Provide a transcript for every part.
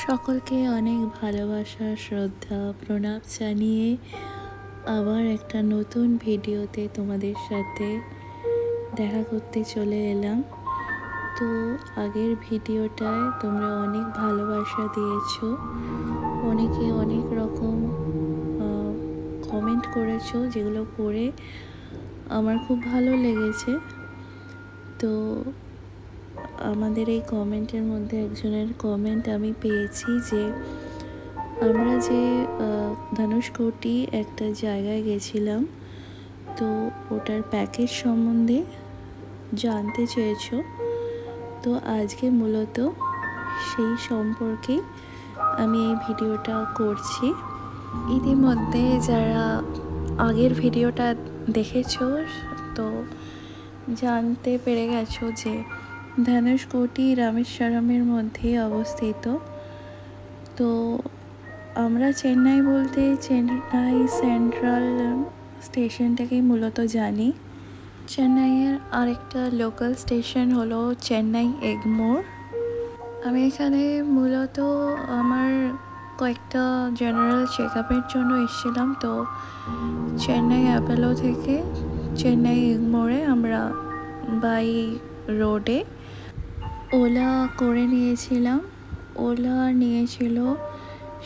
সকলকে অনেক ভালোবাসা শ্রদ্ধা প্রণাম জানিয়ে আবার একটা নতুন ভিডিওতে তোমাদের সাথে দেখা করতে চলে এলাম। তো আগের ভিডিওটায় তোমরা অনেক ভালোবাসা দিয়েছো, অনেকে অনেক রকম কমেন্ট করেছো, যেগুলো পড়ে আমার খুব ভালো লেগেছে। তো আমাদের এই কমেন্টের মধ্যে একজনের কমেন্ট আমি পেয়েছি যে আমরা যে ধনুষকোটি একটা জায়গায় গেছিলাম, তো ওটার প্যাকেজ সম্বন্ধে জানতে চেয়েছো। তো আজকে মূলত সেই সম্পর্কে আমি এই ভিডিওটা করছি। ইতিমধ্যে যারা আগের ভিডিওটা দেখেছো তো জানতে পেরে গেছো যে ধনুষকোটি রামেশ্বরমের মধ্যে অবস্থিত। তো আমরা চেন্নাই বলতে চেন্নাই সেন্ট্রাল স্টেশনটাকেই মূলত জানি। চেন্নাইয়ের আরেকটা লোকাল স্টেশন হলো চেন্নাই এগমোর। আমি এখানে মূলত আমার কয়েকটা জেনারেল চেক আপের জন্য এসেছিলাম। তো চেন্নাই অ্যাপোলো থেকে চেন্নাই এগমোরে আমরা বাই রোডে ওলা করে নিয়েছিলাম। ওলা নিয়েছিল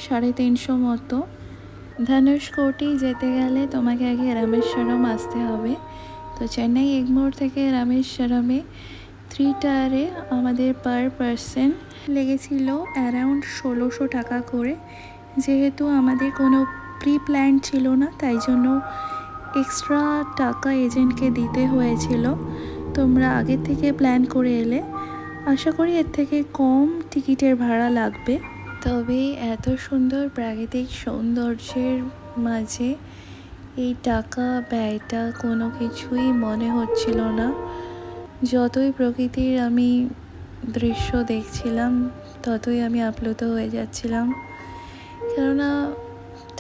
350 মতো। ধনুষকোটি যেতে গেলে তোমাকে আগে রামেশ্বরম আসতে হবে। তো চেন্নাই এগমোর থেকে রামেশ্বরমে 3 টায়ারে আমাদের পার পারসন লেগেছিল অ্যারাউন্ড 1600 টাকা করে। যেহেতু আমাদের কোনো প্রি প্ল্যান ছিল না, তাই জন্য এক্সট্রা টাকা এজেন্টকে দিতে হয়েছিল। তোমরা আগে থেকে প্ল্যান করে এলে আশা করি এর থেকে কম টিকিটের ভাড়া লাগবে। তবে এত সুন্দর প্রাকৃতিক সৌন্দর্যের মাঝে এই টাকা ব্যয়টা কোনো কিছুই মনে হচ্ছিল না। যতই প্রকৃতির আমি দৃশ্য দেখছিলাম ততই আমি আপ্লুত হয়ে যাচ্ছিলাম। কেননা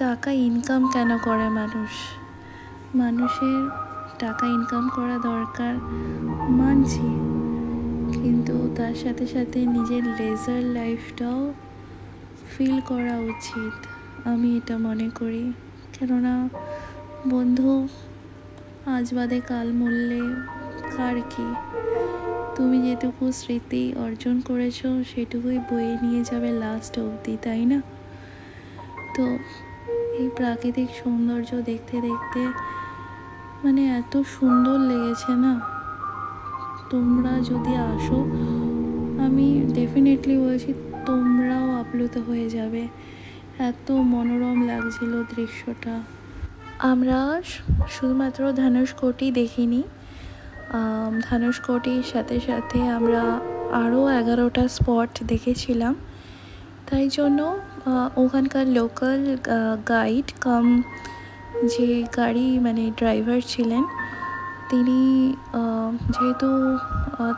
টাকা ইনকাম কেন করে মানুষের টাকা ইনকাম করা দরকার মানছি, কিন্তু তার সাথে সাথে নিজের লেজার লাইফটাও ফিল করা উচিত, আমি এটা মনে করি। কেননা বন্ধু আজ বাদে কাল মরলে কার কি? তুমি যেটুকু স্মৃতি অর্জন করেছো সেটুকুই বয়ে নিয়ে যাবে লাস্ট অবধি, তাই না? তো এই প্রাকৃতিক সৌন্দর্য দেখতে দেখতে মানে এত সুন্দর লেগেছে না। তোমরা যদি আসো আমি ডেফিনেটলি বলছি তোমরাও আপ্লুত হয়ে যাবে, এত মনোরম লাগছিল দৃশ্যটা। আমরা শুধুমাত্র ধনুষকোটি দেখিনি, ধনুষকোটির সাথে সাথে আমরা আরও 11টা স্পট দেখেছিলাম। তাই জন্য ওখানকার লোকাল গাইড কাম যে গাড়ি মানে ড্রাইভার ছিলেন, তিনি যেহেতু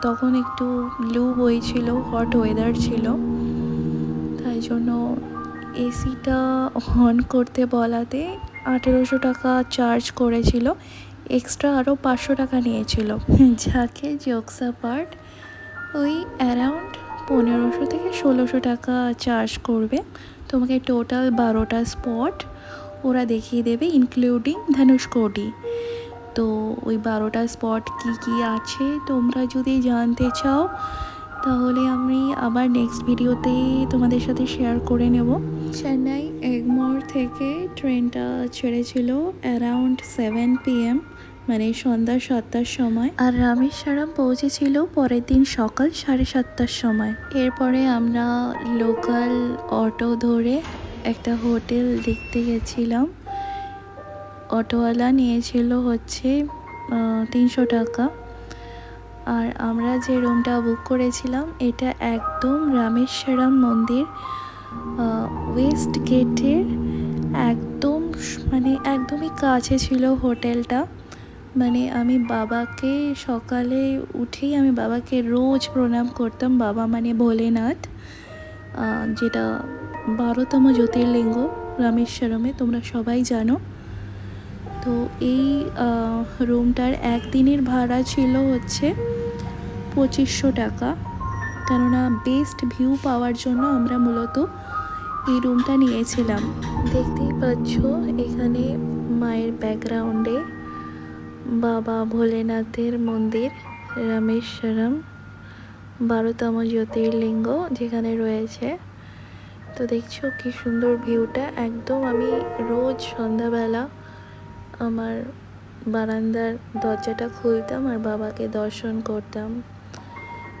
তখন একটু লু বইছিল, হট ওয়েদার ছিল, তাই জন্য এসিটা অন করতে বলাতে 1800 টাকা চার্জ করেছিল, এক্সট্রা আরও 500 টাকা নিয়েছিল। যাকে জোকস অ্যাপার্ট ওই অ্যারাউন্ড 1500 থেকে 1600 টাকা চার্জ করবে। তোমাকে টোটাল 12টা স্পট ওরা দেখিয়ে দেবে ইনক্লুডিং ধনুষকোটি। তো ওই 12টা স্পট কি আছে তোমরা যদি জানতে চাও তাহলে আমি আবার নেক্সট ভিডিওতে তোমাদের সাথে শেয়ার করে নেব। চেন্নাই এগমোর থেকে ট্রেনটা ছেড়েছিল অ্যারাউন্ড 7 PM, মানে সন্ধ্যা 7টার সময়, আর রামেশ্বরম পৌঁছেছিল পরের দিন সকাল 7:30টার সময়। এরপরে আমরা লোকাল অটো ধরে একটা হোটেল দেখতে গেছিলাম। অটোওয়ালা নিয়েছিল হচ্ছে 300 টাকা। আর আমরা যে রুমটা বুক করেছিলাম এটা একদম রামেশ্বরম মন্দির ওয়েস্ট গেটের একদমই কাছে ছিল হোটেলটা। মানে আমি বাবাকে সকালে উঠেই আমি বাবাকে রোজ প্রণাম করতাম। বাবা মানে ভোলেনাথ, যেটা 12তম জ্যোতির্লিঙ্গ রামেশ্বরমে, তোমরা সবাই জানো। তো এই রুমটার একদিনের ভাড়া ছিল হচ্ছে 2500 টাকা। কেননা বেস্ট ভিউ পাওয়ার জন্য আমরা মূলত এই রুমটা নিয়েছিলাম। দেখতেই পাচ্ছ এখানে মায়ের ব্যাকগ্রাউন্ডে বাবা ভোলেনাথের মন্দির রামেশ্বরম 12তম জ্যোতির্লিঙ্গ যেখানে রয়েছে। তো দেখছো কি সুন্দর ভিউটা। একদম আমি রোজ সন্ধ্যাবেলা আমার বারান্দার দরজাটা খুলতাম আর বাবাকে দর্শন করতাম।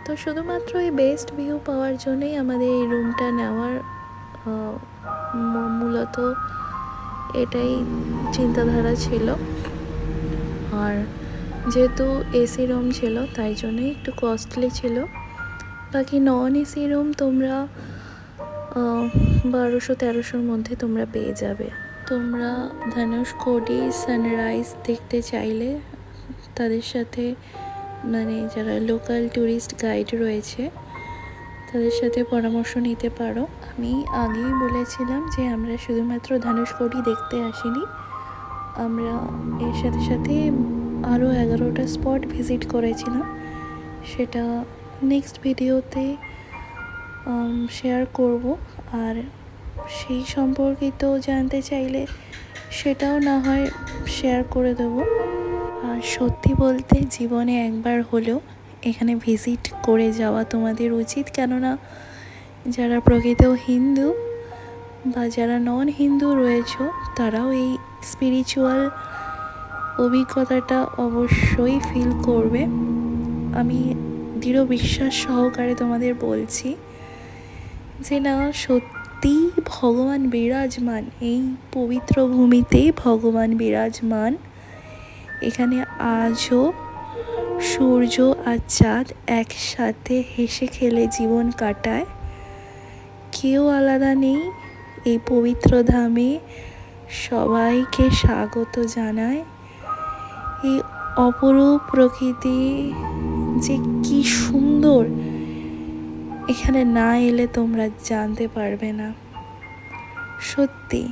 তো শুধুমাত্র এই বেস্ট ভিউ পাওয়ার জন্যই আমাদের এই রুমটা নেওয়ার মূলত এটাই চিন্তাধারা ছিল। আর যেহেতু এসি রুম ছিল তাই জন্যই একটু কস্টলি ছিল। বাকি নন এসি রুম তোমরা 1200-1300-র মধ্যে তোমরা পেয়ে যাবে। তোমরা ধনুষকোটি সানরাইজ দেখতে চাইলে তাদের সাথে মানে যারা লোকাল ট্যুরিস্ট গাইড রয়েছে তাদের সাথে পরামর্শ নিতে পারো। আমি আগেই বলেছিলাম যে আমরা শুধুমাত্র ধনুষকোটি দেখতে আসিনি, আমরা এর সাথে সাথে আরও 11টা স্পট ভিজিট করেছিলাম। সেটা নেক্সট ভিডিওতে শেয়ার করব। আর সেই সম্পর্কিত জানতে চাইলে সেটাও না হয় শেয়ার করে দেবো। আর সত্যি বলতে জীবনে একবার হলেও এখানে ভিজিট করে যাওয়া তোমাদের উচিত, কেননা যারা প্রকৃত হিন্দু বা যারা নন হিন্দু রয়েছে তারাও এই স্পিরিচুয়াল অভিজ্ঞতাটা অবশ্যই ফিল করবে। আমি দৃঢ় বিশ্বাস সহকারে তোমাদের বলছি যে না, সত্যি ভগবান বিরাজমান, এই পবিত্র ভূমিতেই ভগবান বিরাজমান। এখানে আজও সূর্য আর চাঁদ একসাথে হেসে খেলে জীবন কাটায়, কেউ আলাদা নেই। এই পবিত্র ধামে সবাইকে স্বাগত জানায়। এই অপরূপ প্রকৃতি যে কি সুন্দর, এখানে না এলে তোমরা জানতে পারবে না। সত্যি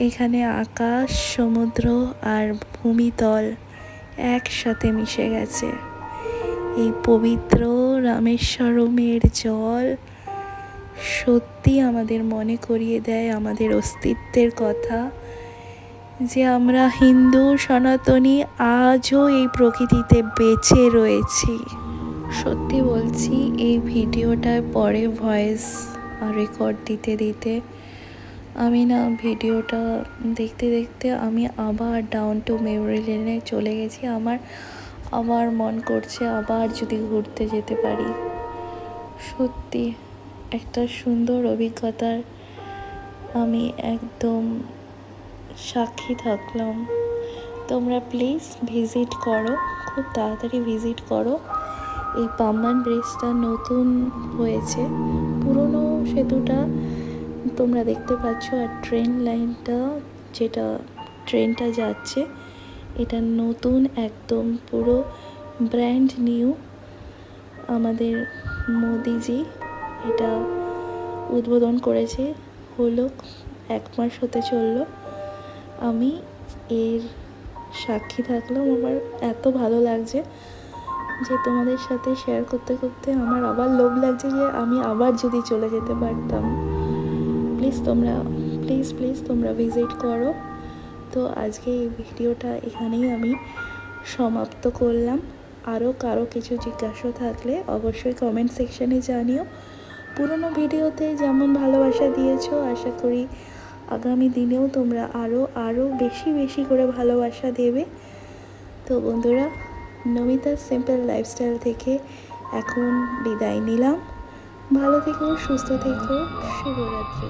এখানে আকাশ, সমুদ্র আর ভূমিতল একসাথে মিশে গেছে। এই পবিত্র রামেশ্বরমের জল সত্যি আমাদের মনে করিয়ে দেয় আমাদের অস্তিত্বের কথা, যে আমরা হিন্দু সনাতনী আজও এই প্রকৃতিতে বেঁচে রয়েছি। সত্যি বলছি, এই ভিডিওটার পরে ভয়েস রেকর্ড দিতে দিতে আমি না ভিডিওটা দেখতে দেখতে আমি আবার ডাউন টু মেমোরি লেনে চলে গেছি। আমার মন করছে আবার যদি ঘুরতে যেতে পারি। সত্যি একটা সুন্দর অভিজ্ঞতার আমি একদম সাক্ষী থাকলাম। তোমরা প্লিজ ভিজিট করো, খুব তাড়াতাড়ি ভিজিট করো। এই পাম্বান ব্রিজটা নতুন হয়েছে, পুরনো সেতুটা তোমরা দেখতে পাচ্ছ। আর ট্রেন লাইনটা, যেটা ট্রেনটা যাচ্ছে, এটা নতুন, একদম পুরো ব্র্যান্ড নিউ। আমাদের মোদিজি এটা উদ্বোধন করেছে, হলো 1 মাস হতে চললো। আমি এর সাক্ষী থাকলাম। আমার এত ভালো লাগছে যে তোমাদের সাথে শেয়ার করতে করতে আমার আবার লোভ লাগছে যে আমি আবার যদি চলে যেতে পারতাম। প্লিজ তোমরা ভিজিট করো। তো আজকে এই ভিডিওটা এখানেই আমি সমাপ্ত করলাম। আরও কারো কিছু জিজ্ঞাসা থাকলে অবশ্যই কমেন্ট সেকশানে জানিও। পুরনো ভিডিওতে যেমন ভালোবাসা দিয়েছো, আশা করি আগামী দিনেও তোমরা আরও বেশি করে ভালোবাসা দেবে। তো বন্ধুরা, নমিতা সিম্পল লাইফস্টাইল থেকে এখন বিদায় নিলাম। ভালো থেকো, সুস্থ থেকো, শুভরাত্রি।